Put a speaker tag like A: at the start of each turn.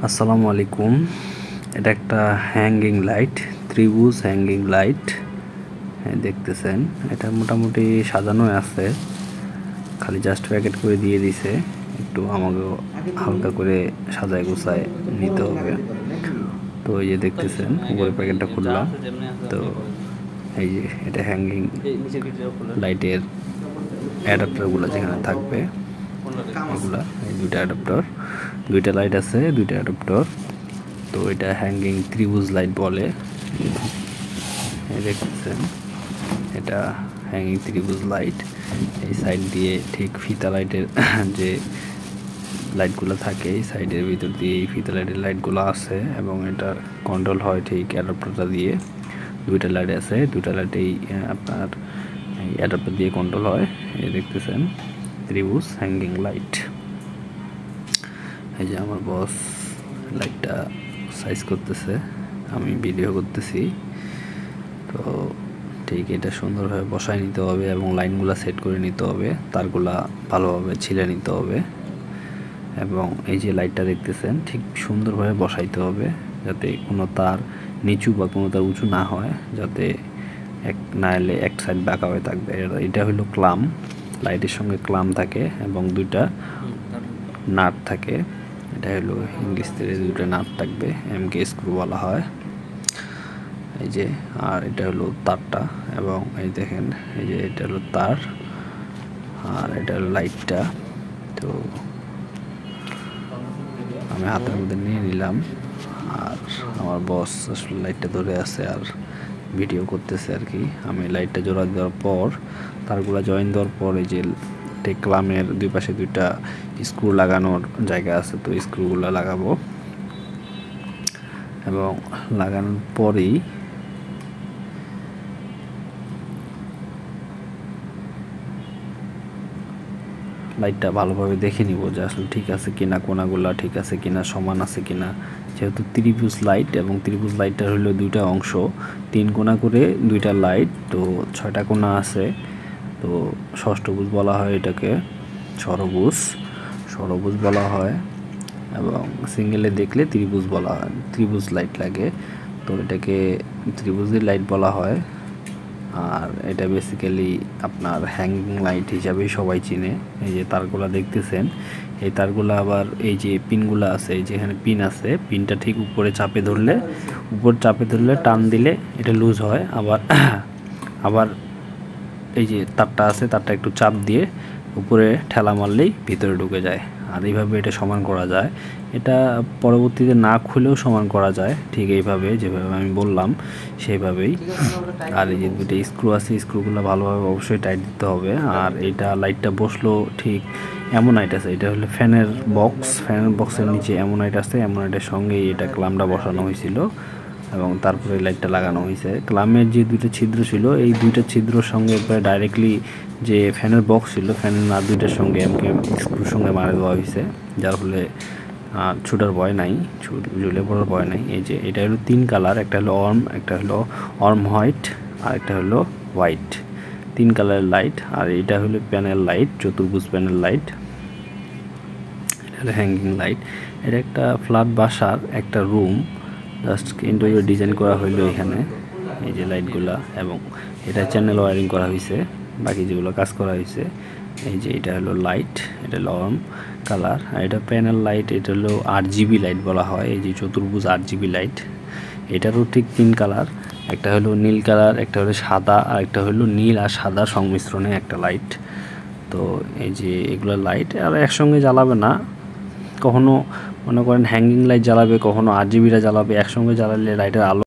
A: আসসালামু আলাইকুম। এটা একটা হ্যাঙ্গিং লাইট, ত্রিভুজ হ্যাঙ্গিং লাইট দেখতেছেন। এটা মোটামুটি সাজানো আছে, খালি জাস্ট প্যাকেট করে দিয়ে দিছে। একটু আমাকে হালকা করে সাজায় গোছায় নিতে হবে। তো এই যে দেখতেছেন উপরে প্যাকেটটা খুললাম। তো এই যে এটা হ্যাঙ্গিং লাইটের অ্যাডাপ্টারগুলো যেখানে থাকবে এগুলা, এই দুইটা লাইট আছে, দুইটা অ্যাডাপ্টার। তো এটা হ্যাঙ্গিং ত্রিভুজ লাইট বলে। দেখতেছেন এটা হ্যাঙ্গিং ত্রিভুজ লাইট। এই সাইড দিয়ে ঠিক ফিতা লাইটের যে লাইটগুলো থাকে এই সাইডের ভিতর দিয়ে এই ফিতা লাইটের লাইটগুলো আছে, এবং এটা কন্ট্রোল হয় ঠিক অ্যাডাপ্টারটা দিয়ে। দুইটা লাইট আছে, দুইটা লাইটেই আপনার এই অ্যাডাপ্টার দিয়ে কন্ট্রোল হয়। এই দেখতেছেন ত্রিভুজ হ্যাঙ্গিং লাইট। এই যে আমার বস লাইটটা সাইজ করতেছে, আমি ভিডিও করতেছি। তো ঠিক এটা সুন্দরভাবে বসায় নিতে হবে এবং লাইনগুলো সেট করে নিতে হবে, তারগুলা ভালোভাবে ছিলে নিতে হবে। এবং এই যে লাইটটা দেখতেছেন ঠিক সুন্দরভাবে বসাইতে হবে, যাতে কোনো তার নিচু বা কোনো তার উঁচু না হয়, যাতে না এলে এক সাইড বাঁকা হয়ে থাকবে। এটা হলো ক্লাম, লাইটের সঙ্গে ক্লাম থাকে এবং দুইটা নাট থাকে। এটা হলো ইংলিশ থেকে দুটো নাট থাকবে, এমকে স্ক্রু বলা হয়। এই যে আর এটা হলো তারটা, এবং এই দেখেন এই যে এটা হলো তার, আর এটা হলো লাইটটা। তো আমি হাতের মধ্যে নিয়ে নিলাম, আর আমার বস আসলে লাইটটা ধরে আছে আর ভিডিও করতেছে আর কি। আমি লাইটটা জোড়া দেওয়ার পর, তারগুলো জয়েন দেওয়ার পর, এই যে ক্লামের দুই পাশে দুইটা স্ক্রু লাগানোর জায়গা আছে, তো স্ক্রুগুলো লাগাবো। এবং লাগানোর পরেই লাইটটা ভালোভাবে দেখে নিব যে আসলে ঠিক আছে কিনা, কোনাগুলা ঠিক আছে কিনা, সমান আছে কিনা। যেহেতু ত্রিভুজ লাইট, এবং ত্রিভুজ লাইটটার হলো দুইটা অংশ, 3 কোনা করে দুইটা লাইট, তো 6টা কোনা আছে। তো ষষ্ঠভুজ বলা হয় এটাকে, ষড়ভুজ বলা হয়, এবং সিঙ্গেলে দেখলে ত্রিভুজ বলা হয়, ত্রিভুজ লাইট লাগে। তো এটাকে ত্রিভুজের লাইট বলা হয়। আর এটা বেসিক্যালি আপনার হ্যাঙ্গিং লাইট হিসাবেই সবাই চিনে। এই যে তারগুলা দেখতেছেন, এই তারগুলা আবার এই যে পিনগুলো আছে, এই যেখানে পিন আছে, পিনটা ঠিক উপরে চাপে ধরলে টান দিলে এটা লুজ হয়। আবার এই যে তারটা আছে, তারটা একটু চাপ দিয়ে উপরে ঠেলা মারলেই ভিতরে ঢুকে যায়। আর এইভাবে এটা সমান করা যায়। এটা পরবর্তীতে না খুলেও সমান করা যায়, ঠিক এইভাবে যেভাবে আমি বললাম সেইভাবেই। আর এই যে দুটো স্ক্রু আছে, স্ক্রুগুলো ভালোভাবে অবশ্যই টাইট দিতে হবে। আর এইটা লাইটটা বসলো ঠিক অ্যামোনাইট আছে, এটা হলো ফ্যানের বক্সের নিচে অ্যামোনাইট আছে, অ্যামোনাইটের সঙ্গেই এটা ক্লামটা বসানো হয়েছিল, এবং তারপরে লাইটটা লাগানো হয়েছে। ক্লামের যে দুটো ছিদ্র ছিল, এই দুইটা ছিদ্রর সঙ্গে ডাইরেক্টলি যে ফ্যানের বক্স ছিল, ফ্যানের না দুইটার সঙ্গে এমকে স্ক্রুর সঙ্গে মারা দেওয়া হয়েছে, যার ফলে ছুটার ভয় নাই, ঝুলে পড়ার ভয় নাই। এই যে এটা হলো 3 কালার, একটা হলো একটা হলো হোয়াইট, আর একটা হলো হোয়াইট, 3 কালারের লাইট। আর এটা হলো প্যানেল লাইট, চতুর্ভুজ প্যানেল লাইট। এটা হলো হ্যাঙ্গিং লাইট। এটা একটা ফ্ল্যাট বাসার একটা রুম জাস্ট ইন্টেরিয়র ডিজাইন করা হইলো এখানে, এই যে লাইটগুলা, এবং এটা চ্যানেল ওয়ারিং করা হয়েছে, বাকি যেগুলো কাজ করা হয়েছে। এই যে এটা হলো লাইট, এটা হলো কালার, আর এটা প্যানেল লাইট, এটা হলো RGB লাইট বলা হয়। এই যে চতুর্ভুজ RGB লাইট, এটারও ঠিক 3 কালার, একটা হলো নীল কালার, একটা হলো সাদা, আর একটা হলো নীল আর সাদা সংমিশ্রণে একটা লাইট। তো এই যে এগুলো লাইট আর একসঙ্গে জ্বালাবে না, কখনো মনে করেন হ্যাঙ্গিং লাইট জ্বালাবে, কখনো RGBটা জ্বালাবে। একসঙ্গে জ্বালালে লাইটের আলো